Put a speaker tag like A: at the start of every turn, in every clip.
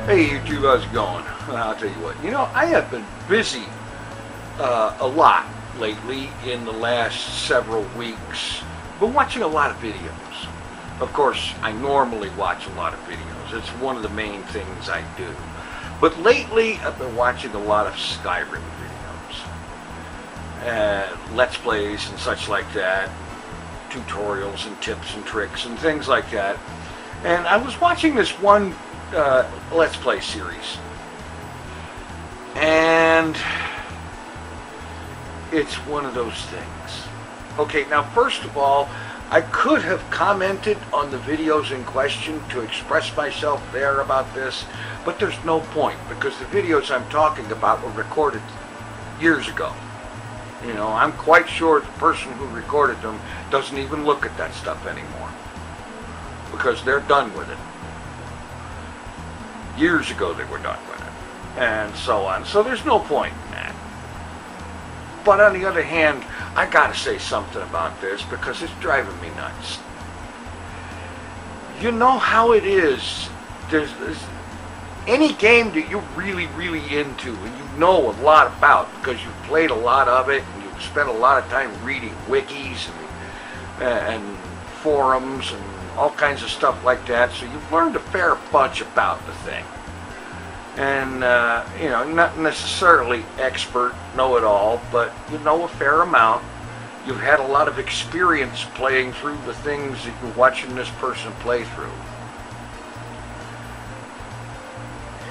A: Hey YouTube, how's it going? I'll tell you what, I have been busy a lot lately in the last several weeks. Been watching a lot of videos. Of course, I normally watch a lot of videos. It's one of the main things I do. But lately, I've been watching a lot of Skyrim videos. Let's Plays and such like that. Tutorials and tips and tricks and things like that. And I was watching this one Let's Play series, and it's one of those things. Okay, now first of all, I could have commented on the videos in question to express myself there about this, but there's no point because the videos I'm talking about were recorded years ago. I'm quite sure the person who recorded them doesn't even look at that stuff anymore because they're done with it. Years ago they were done with it, and so on. So there's no point in that. But on the other hand, I gotta say something about this because it's driving me nuts. You know how it is. There's any game that you're really into and you know a lot about because you've played a lot of it and you've spent a lot of time reading wikis and forums and all kinds of stuff like that, so you've learned a fair bunch about the thing. And, not necessarily expert, know-it-all, but you know a fair amount. You've had a lot of experience playing through the things that you're watching this person play through.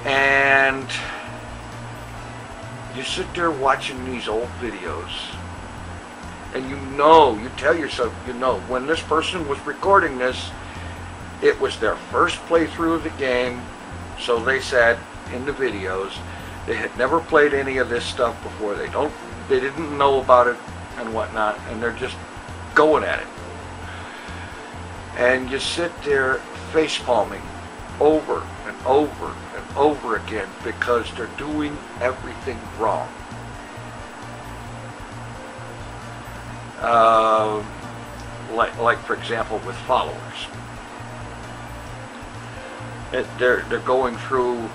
A: And you sit there watching these old videos, and you tell yourself, when this person was recording this, it was their first playthrough of the game, so they said in the videos, they had never played any of this stuff before, they didn't know about it and whatnot, and they're just going at it. And you sit there facepalming over and over and over again because they're doing everything wrong. Like for example with followers, they're going through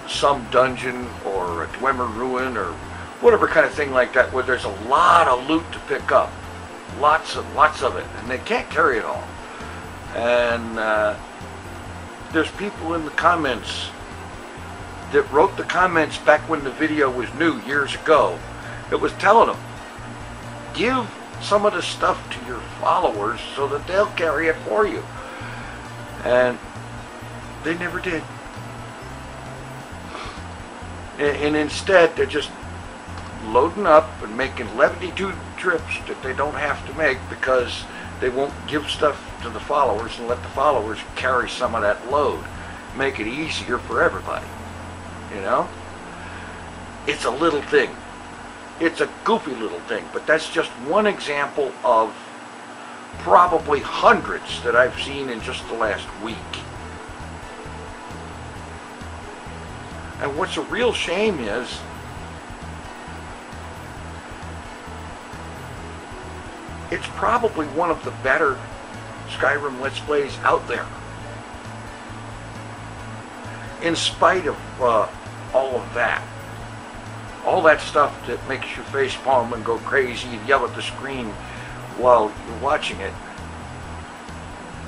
A: some dungeon or a Dwemer ruin or whatever kind of thing like that where there's a lot of loot to pick up, lots of it, and they can't carry it all. And there's people in the comments that wrote the comments back when the video was new years ago that was telling them, give some of the stuff to your followers so that they'll carry it for you. And they never did. And instead, they're just loading up and making 72 trips that they don't have to make because they won't give stuff to the followers and let the followers carry some of that load. Make it easier for everybody. It's a little thing. It's a goofy little thing, but that's just one example of probably hundreds that I've seen in just the last week. And what's a real shame is it's probably one of the better Skyrim Let's Plays out there. In spite of all of that. All that stuff that makes you facepalm and go crazy and yell at the screen while you're watching it.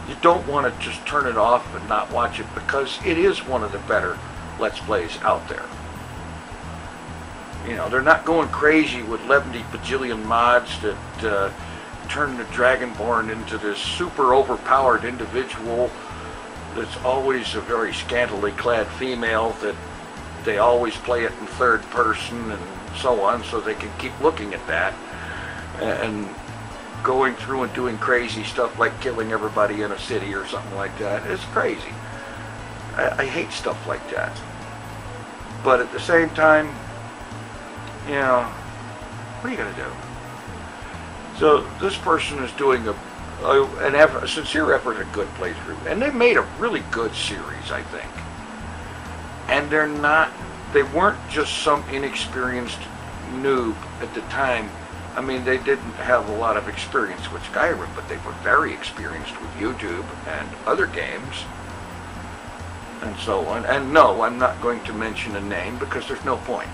A: You don't want to just turn it off and not watch it because it is one of the better Let's Plays out there. They're not going crazy with 11 bajillion mods that turn the Dragonborn into this super overpowered individual that's always a very scantily clad female that they always play it in third person and so on, so they can keep looking at that and going through and doing crazy stuff like killing everybody in a city or something like that. It's crazy. I hate stuff like that. But at the same time, what are you going to do? So this person is doing a sincere effort at a good playthrough, and they made a really good series, I think. And they weren't just some inexperienced noob at the time. I mean, they didn't have a lot of experience with Skyrim, but they were very experienced with YouTube and other games. and so on. And no, I'm not going to mention a name because there's no point.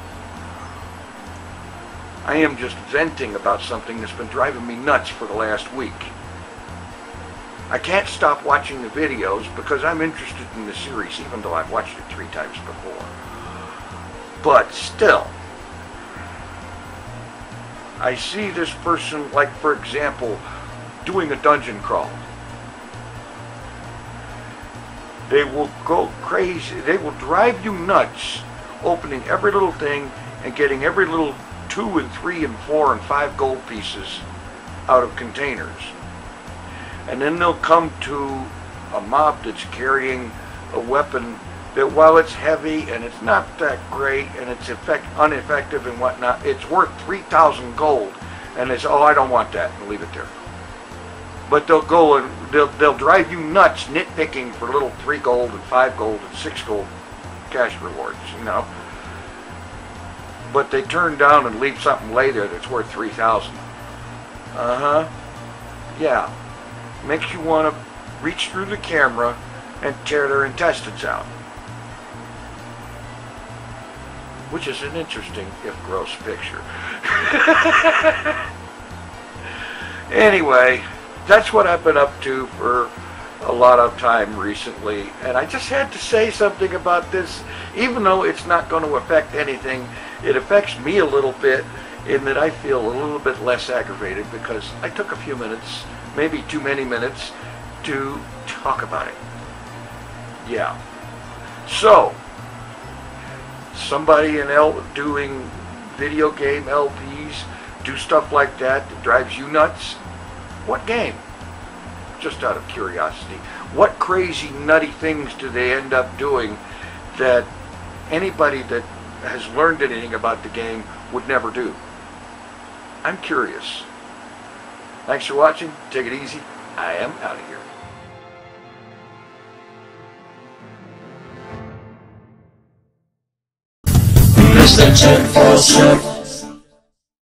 A: I am just venting about something that's been driving me nuts for the last week. I can't stop watching the videos because I'm interested in the series, even though I've watched it 3 times before. But still, I see this person, like for example, doing a dungeon crawl. They will go crazy. They will drive you nuts, opening every little thing and getting every little 2 and 3 and 4 and 5 gold pieces out of containers. And then they'll come to a mob that's carrying a weapon that, while it's heavy and it's not that great and it's ineffective and whatnot, it's worth 3,000 gold. And they say, oh, I don't want that, and leave it there. But they'll go and they'll drive you nuts nitpicking for little 3 gold and 5 gold and 6 gold cash rewards, you know. But they turn down and leave something later that's worth 3,000. Yeah. Makes you want to reach through the camera and tear their intestines out. Which is an interesting, if gross, picture. Anyway, that's what I've been up to for a lot of time recently. And I just had to say something about this. Even though it's not going to affect anything, it affects me a little bit in that I feel a little bit less aggravated because I took a few minutes, maybe too many minutes, to talk about it. Yeah. So, somebody doing video game LPs do stuff like that drives you nuts? What game? Just out of curiosity. What crazy, nutty things do they end up doing that anybody that has learned anything about the game would never do? I'm curious. Thanks for watching. Take it easy. I am out of here.
B: Mr. 10 for